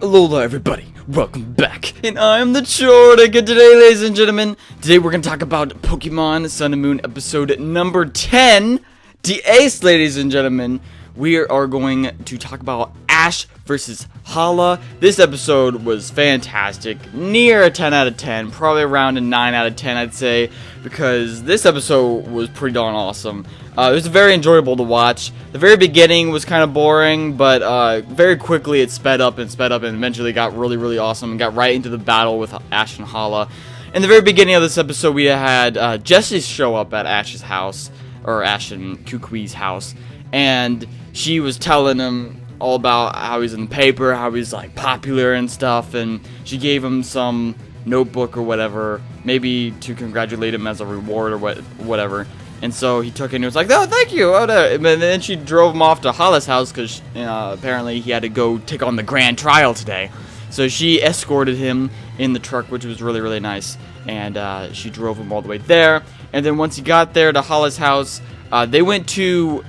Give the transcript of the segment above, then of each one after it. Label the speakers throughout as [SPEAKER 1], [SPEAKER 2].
[SPEAKER 1] Alola everybody, welcome back, and I'm TheChornick, and today, ladies and gentlemen, today we're going to talk about Pokemon Sun and Moon episode number 10, the Ace, ladies and gentlemen. We are going to talk about Ash versus Hala. This episode was fantastic, near a 10 out of 10, probably around a 9 out of 10, I'd say, because this episode was pretty darn awesome. It was very enjoyable to watch. The very beginning was kind of boring, but very quickly it sped up and eventually got really awesome and got right into the battle with Ash and Hala. In the very beginning of this episode, we had Jessie show up at Ash's house, or Ash and Kukui's house, and she was telling him all about how he's in the paper, how he's like popular and stuff, and she gave him some notebook or whatever, maybe to congratulate him as a reward or whatever. And so he took it and he was like, "Oh, thank you." Oh, no. And then she drove him off to Hala's house because apparently he had to go take on the grand trial today. So she escorted him in the truck, which was really nice. And she drove him all the way there. And then once he got there to Hala's house, they went to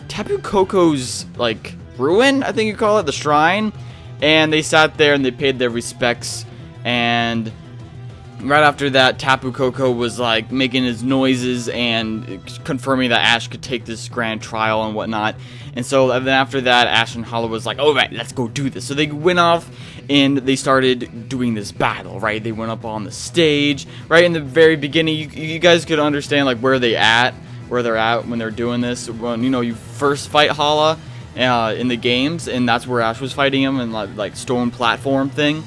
[SPEAKER 1] Tapu Koko's, like, ruin, I think you call it, the shrine. And they sat there and they paid their respects. And right after that, Tapu Koko was like making his noises and confirming that Ash could take this grand trial and whatnot. And so then after that, Ash and Hala was like, "Oh, right, let's go do this." So they went off and they started doing this battle, right? They went up on the stage, right? In the very beginning, you guys could understand like where they're at when they're doing this. When, you know, you first fight Hala in the games, and that's where Ash was fighting him in like stone platform thing.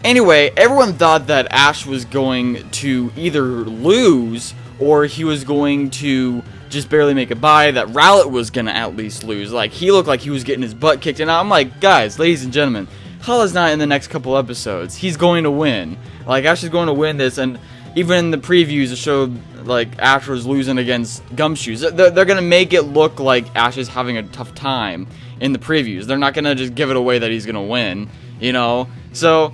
[SPEAKER 1] Anyway, everyone thought that Ash was going to either lose or he was going to just barely make it by, that Rowlet was going to at least lose. Like, he looked like he was getting his butt kicked, and I'm like, guys, ladies and gentlemen, Hala's not in the next couple episodes. He's going to win. Like, Ash is going to win this, and even in the previews, it showed, like, Ash was losing against Gumshoes. They're going to make it look like Ash is having a tough time in the previews. They're not going to just give it away that he's going to win, you know? So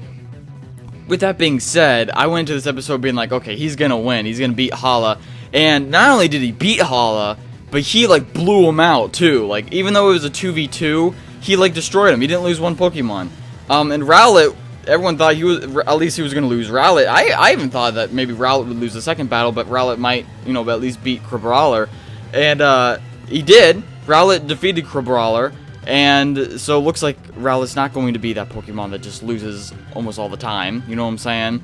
[SPEAKER 1] with that being said, I went into this episode being like, okay, he's gonna win. He's gonna beat Hala. And not only did he beat Hala, but he, like, blew him out, too. Like, even though it was a 2v2, he, like, destroyed him. He didn't lose one Pokemon. And Rowlet, everyone thought at least he was gonna lose Rowlet. I even thought that maybe Rowlet would lose the second battle, but Rowlet might, you know, at least beat Crabrawler. And, he did. Rowlet defeated Crabrawler. And so it looks like Rowlet's not going to be that Pokemon that just loses almost all the time, you know what I'm saying?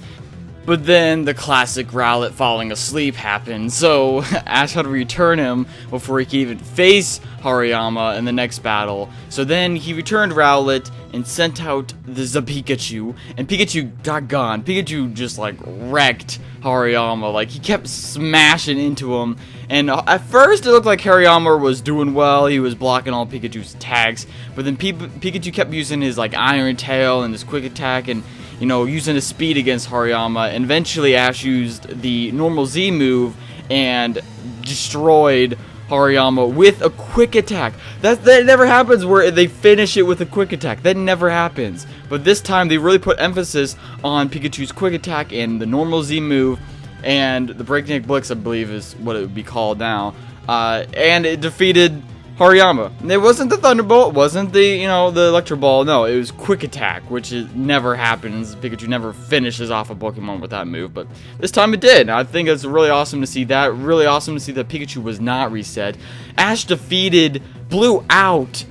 [SPEAKER 1] But then the classic Rowlet falling asleep happened, so Ash had to return him before he could even face Hariyama in the next battle. So then he returned Rowlet and sent out the Pikachu, and Pikachu got gone. Pikachu just, like, wrecked Hariyama. Like, he kept smashing into him, and at first it looked like Hariyama was doing well. He was blocking all Pikachu's attacks, but then Pikachu kept using his, like, Iron Tail and his Quick Attack, and, you know, using his speed against Hariyama. And eventually Ash used the normal Z move and destroyed Hariyama with a Quick Attack. That never happens where they finish it with a Quick Attack. That never happens. But this time they really put emphasis on Pikachu's Quick Attack and the normal Z move and the Breakneck Blitz, I believe is what it would be called now. And it defeated Hariyama. And it wasn't the Thunderbolt, it wasn't the, you know, the Electro Ball. No, it was Quick Attack, which never happens. Pikachu never finishes off a Pokemon with that move, but this time it did. I think it's really awesome to see that. Really awesome to see that Pikachu was not reset. Ash blew out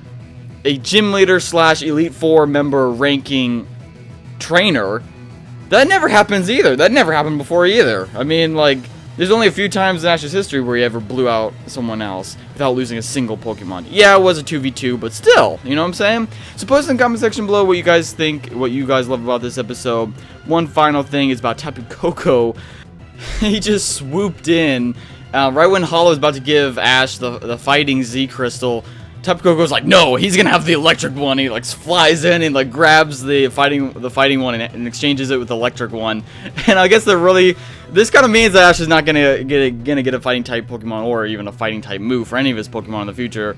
[SPEAKER 1] a Gym Leader / Elite Four member ranking trainer. That never happens either. That never happened before either. I mean, like, there's only a few times in Ash's history where he ever blew out someone else without losing a single Pokemon. Yeah, it was a 2v2, but still, you know what I'm saying? So post in the comment section below what you guys think, what you guys love about this episode. One final thing is about Tapu Koko. He just swooped in right when Hala was about to give Ash the fighting Z Crystal. Tapu Koko's like, no, he's gonna have the electric one. He, like, flies in and, like, grabs the fighting one and exchanges it with the electric one. And I guess this kind of means that Ash is not gonna get a fighting type Pokemon or even a fighting type move for any of his Pokemon in the future.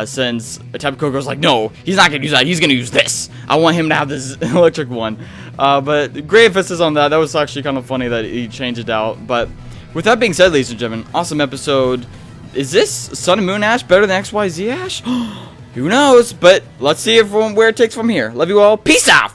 [SPEAKER 1] Since Tapu Koko's like, no, he's not gonna use that. He's gonna use this. I want him to have this electric one. But great emphasis on that. That was actually kind of funny that he changed it out. But with that being said, ladies and gentlemen, awesome episode. Is this Sun and Moon Ash better than XYZ Ash? Who knows? But let's see where it takes from here. Love you all. Peace out!